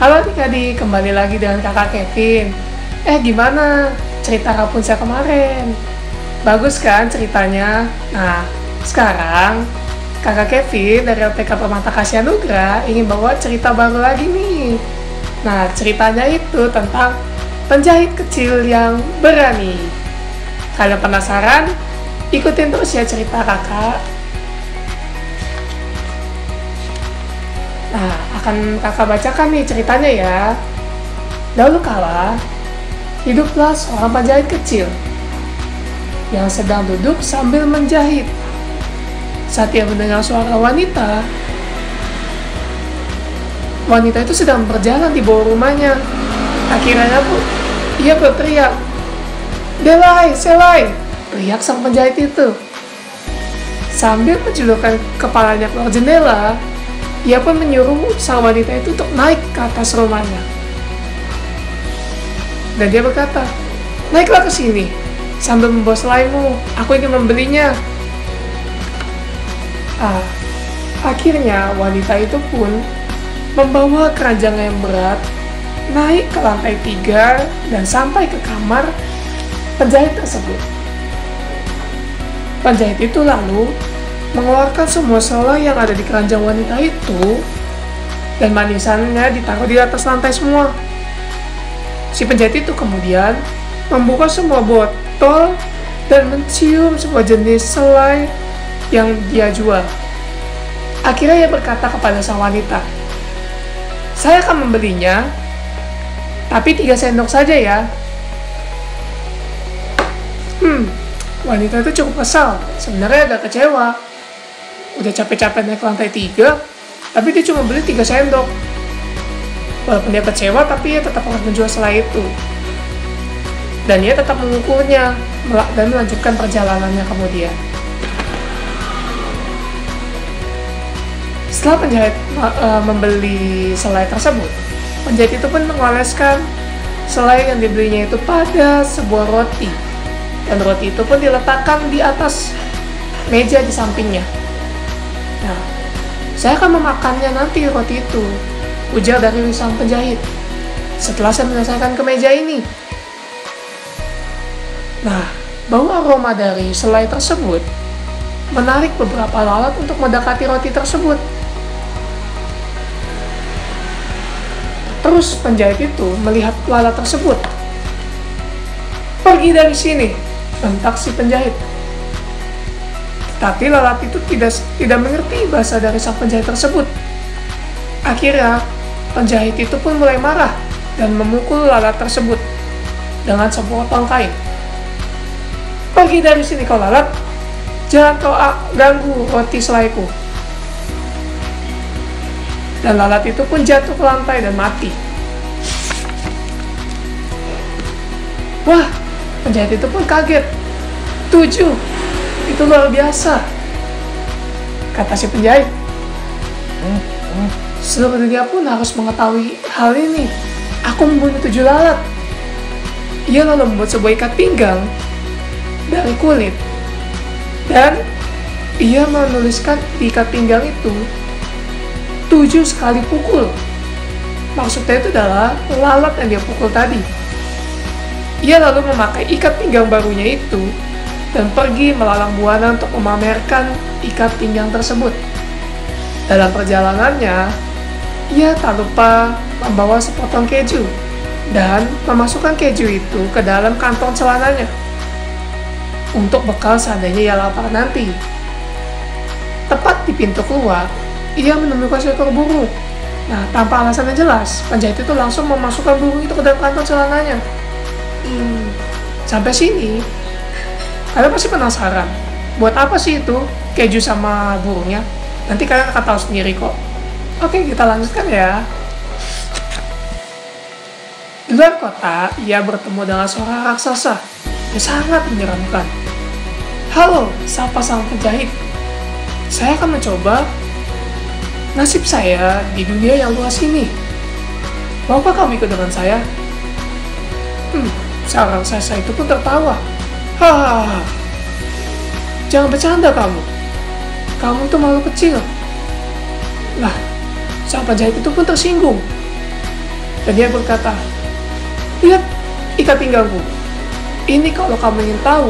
Halo adik-adik, kembali lagi dengan kakak Kevin. Gimana cerita Rapunzel kemarin? Bagus kan ceritanya? Nah, sekarang kakak Kevin dari LPK Permata Kasih Anugerah ingin bawa cerita baru lagi nih. Nah, ceritanya itu tentang penjahit kecil yang berani. Kalian penasaran? Ikutin terus ya cerita kakak. Nah, akan kakak bacakan nih ceritanya ya. Dahulu kala, hiduplah seorang penjahit kecil yang sedang duduk sambil menjahit. Saat ia mendengar suara wanita itu sedang berjalan di bawah rumahnya. Akhirnya pun ia berteriak, "Delai, Selai!" teriak sang penjahit itu. Sambil menjulurkan kepalanya keluar jendela, ia pun menyuruh sang wanita itu untuk naik ke atas rumahnya. Dan dia berkata, "Naiklah ke sini, sambil membawa selaimu, aku ingin membelinya." Akhirnya wanita itu pun membawa keranjang yang berat, naik ke lantai 3 dan sampai ke kamar penjahit tersebut. Penjahit itu lalu mengeluarkan semua selai yang ada di keranjang wanita itu dan manisannya ditaruh di atas lantai semua. Si penjahit itu kemudian membuka semua botol dan mencium sebuah jenis selai yang dia jual. Akhirnya ia berkata kepada sang wanita, "Saya akan membelinya, tapi 3 sendok saja ya." Wanita itu cukup kesal, sebenarnya agak kecewa. Udah capek-capek naik ke lantai 3, tapi dia cuma beli 3 sendok. Walaupun dia kecewa, tapi dia tetap harus menjual selai itu. Dan dia tetap mengukurnya dan melanjutkan perjalanannya kemudian. Setelah penjahit membeli selai tersebut, penjahit itu pun mengoleskan selai yang dibelinya itu pada sebuah roti. Dan roti itu pun diletakkan di atas meja di sampingnya. Nah, "Saya akan memakannya nanti roti itu," ujar dari sang penjahit, "setelah saya menyelesaikan kemeja ini." Nah, bau aroma dari selai tersebut menarik beberapa lalat untuk mendekati roti tersebut. Terus penjahit itu melihat lalat tersebut. "Pergi dari sini," bentak si penjahit. Tapi lalat itu tidak mengerti bahasa dari sang penjahit tersebut. Akhirnya, penjahit itu pun mulai marah dan memukul lalat tersebut dengan sepotong kain. "Pergi dari sini kau lalat, jangan kau ganggu roti selaiku." Dan lalat itu pun jatuh ke lantai dan mati. Wah, penjahit itu pun kaget. 7, itu luar biasa, kata si penjahit. Seluruh dunia pun harus mengetahui hal ini. Aku membunuh 7 lalat. Ia lalu membuat sebuah ikat pinggang dari kulit. Dan ia menuliskan di ikat pinggang itu 7 sekali pukul. Maksudnya itu adalah lalat yang dia pukul tadi. Ia lalu memakai ikat pinggang barunya itu dan pergi melalang buana untuk memamerkan ikat pinggang tersebut. Dalam perjalanannya, ia tak lupa membawa sepotong keju dan memasukkan keju itu ke dalam kantong celananya untuk bekal seandainya ia lapar nanti. Tepat di pintu keluar, ia menemukan seekor burung. Nah, tanpa alasan yang jelas, penjahit itu langsung memasukkan burung itu ke dalam kantong celananya. Sampai sini, kalian pasti penasaran, buat apa sih itu keju sama burungnya? Nanti kalian akan tahu sendiri kok. Oke, kita lanjutkan ya. Di luar kota, ia bertemu dengan seorang raksasa yang sangat menyeramkan. "Halo," sapa sang penjahit. "Saya akan mencoba nasib saya di dunia yang luas ini. Maukah kamu ikut dengan saya?" Sang raksasa itu pun tertawa. "Hahaha, jangan bercanda kamu. Kamu tuh malu kecil." Lah, sang penjahit itu pun tersinggung. Dan dia berkata, "Lihat ikat pinggangku. Ini kalau kamu ingin tahu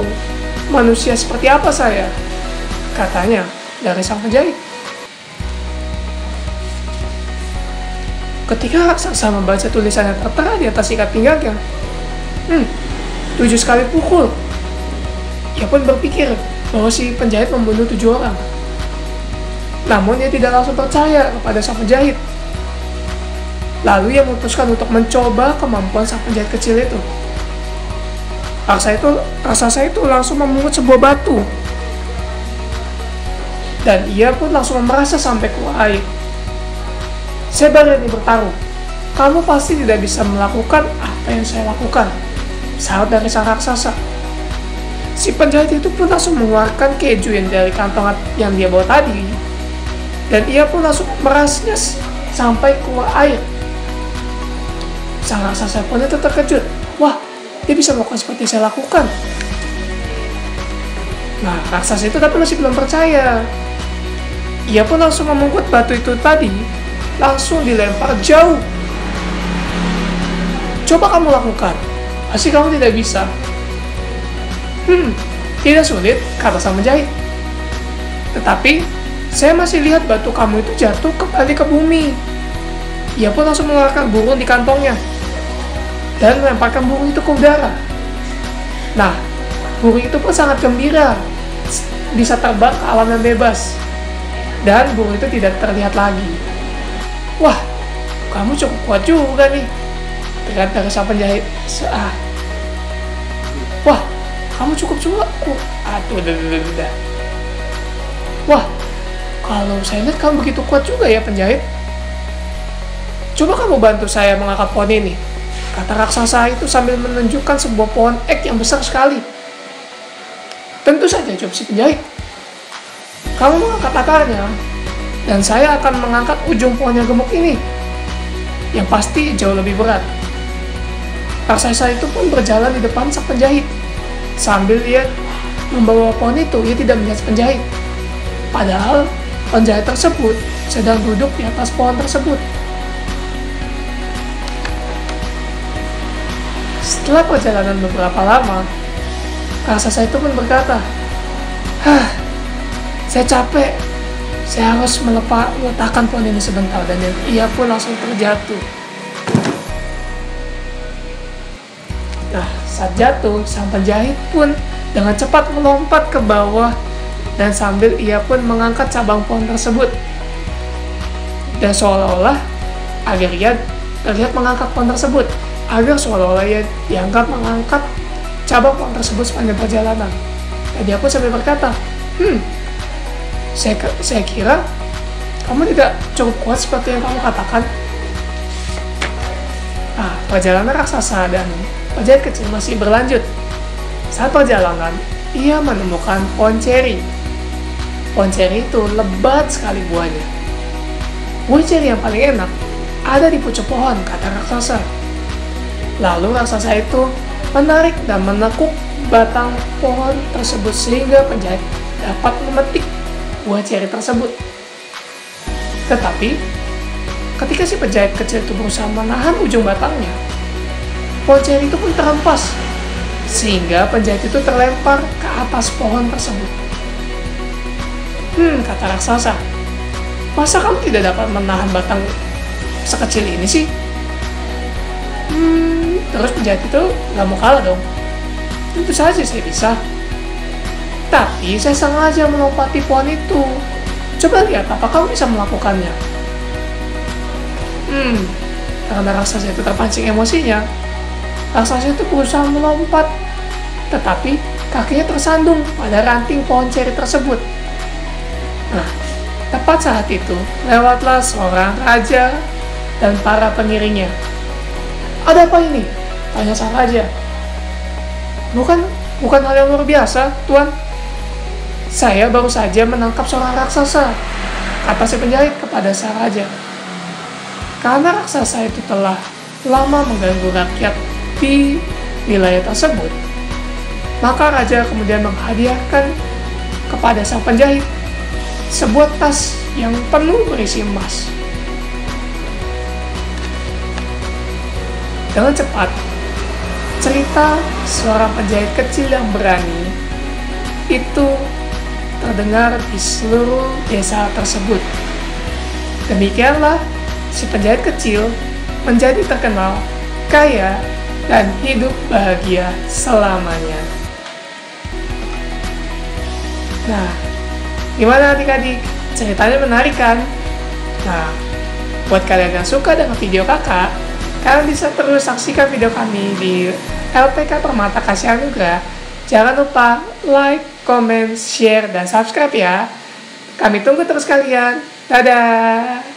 manusia seperti apa saya," katanya dari sang penjahit. Ketika raksasa membaca tulisan yang tertera di atas ikat pinggangnya, 7 kali pukul. Ia pun berpikir bahwa si penjahit membunuh 7 orang. Namun dia tidak langsung percaya kepada sang penjahit. Lalu ia memutuskan untuk mencoba kemampuan sang penjahit kecil itu. Raksasa itu langsung memungut sebuah batu. Dan ia pun langsung merasa sampai keluar air. "Saya berani bertaruh, kamu pasti tidak bisa melakukan apa yang saya lakukan," sahut dari sang raksasa. Si penjahit itu pun langsung mengeluarkan keju yang dari kantong yang dia bawa tadi. Dan ia pun langsung merasnya sampai keluar air. Sang raksasa pun itu terkejut. Wah, dia bisa melakukan seperti saya lakukan. Nah, raksasa itu tapi masih belum percaya. Ia pun langsung memungkut batu itu tadi, langsung dilempar jauh. "Coba kamu lakukan, pasti kamu tidak bisa." Tidak sulit," kata sang penjahit. "Tetapi, saya masih lihat batu kamu itu jatuh kembali ke bumi." Ia pun langsung mengeluarkan burung di kantongnya dan melemparkan burung itu ke udara. Nah, burung itu pun sangat gembira, bisa terbang ke alam yang bebas. Dan burung itu tidak terlihat lagi. "Wah, kamu cukup kuat juga nih," teriak dari sang penjahit. "Wah, kamu cukup kuat. Udah. Wah, kalau saya lihat kamu begitu kuat juga ya, penjahit. Coba kamu bantu saya mengangkat pohon ini," kata raksasa itu sambil menunjukkan sebuah pohon ek yang besar sekali. "Tentu saja," jawab si penjahit. "Kamu mengangkat akarnya, dan saya akan mengangkat ujung pohon yang gemuk ini, yang pasti jauh lebih berat." Raksasa itu pun berjalan di depan sang penjahit. Sambil dia membawa pohon itu, ia tidak melihat penjahit. Padahal penjahit tersebut sedang duduk di atas pohon tersebut. Setelah perjalanan beberapa lama, raksasa itu pun berkata, "Saya capek. Saya harus meletakkan pohon ini sebentar." Dan ia pun langsung terjatuh. Nah, saat jatuh, sang penjahit pun dengan cepat melompat ke bawah dan sambil ia pun mengangkat cabang pohon tersebut. Dan seolah-olah agar ia terlihat mengangkat pohon tersebut, agar seolah-olah ia dianggap mengangkat cabang pohon tersebut sepanjang perjalanan. Dan dia pun sambil berkata, saya kira kamu tidak cukup kuat seperti yang kamu katakan." Nah, perjalanan raksasa dan penjahit kecil masih berlanjut. Saat perjalanan, ia menemukan pohon ceri. Pohon ceri itu lebat sekali buahnya. Buah ceri yang paling enak ada di pucuk pohon, kata raksasa. Lalu raksasa itu menarik dan menekuk batang pohon tersebut sehingga penjahit dapat memetik buah ceri tersebut. Tetapi, ketika si penjahit kecil itu berusaha menahan ujung batangnya, pohon ceri itu pun terhempas, sehingga penjahit itu terlempar ke atas pohon tersebut. Kata raksasa, "Masa kamu tidak dapat menahan batang sekecil ini sih?" Terus penjahit itu gak mau kalah dong. "Tentu saja saya bisa. Tapi saya sengaja melompati pohon itu. Coba lihat apa kamu bisa melakukannya." Karena raksasa itu terpancing emosinya, raksasa itu berusaha melompat, tetapi kakinya tersandung pada ranting pohon ceri tersebut. Nah, tepat saat itu, lewatlah seorang raja dan para pengiringnya. "Ada apa ini?" tanya sang raja. Bukan hal yang luar biasa, Tuan. Saya baru saja menangkap seorang raksasa," kata si penjahit kepada sang raja. Karena raksasa itu telah lama mengganggu rakyat di wilayah tersebut, maka raja kemudian menghadiahkan kepada sang penjahit sebuah tas yang penuh berisi emas. Dengan cepat, cerita seorang penjahit kecil yang berani itu terdengar di seluruh desa tersebut. Demikianlah si penjahit kecil menjadi terkenal, kaya, dan hidup bahagia selamanya. Nah, gimana adik-adik? Ceritanya menarik kan? Nah, buat kalian yang suka dengan video kakak, kalian bisa terus saksikan video kami di LPK Permata Kasih Anugerah. Jangan lupa like, comment, share, dan subscribe ya. Kami tunggu terus kalian. Dadah!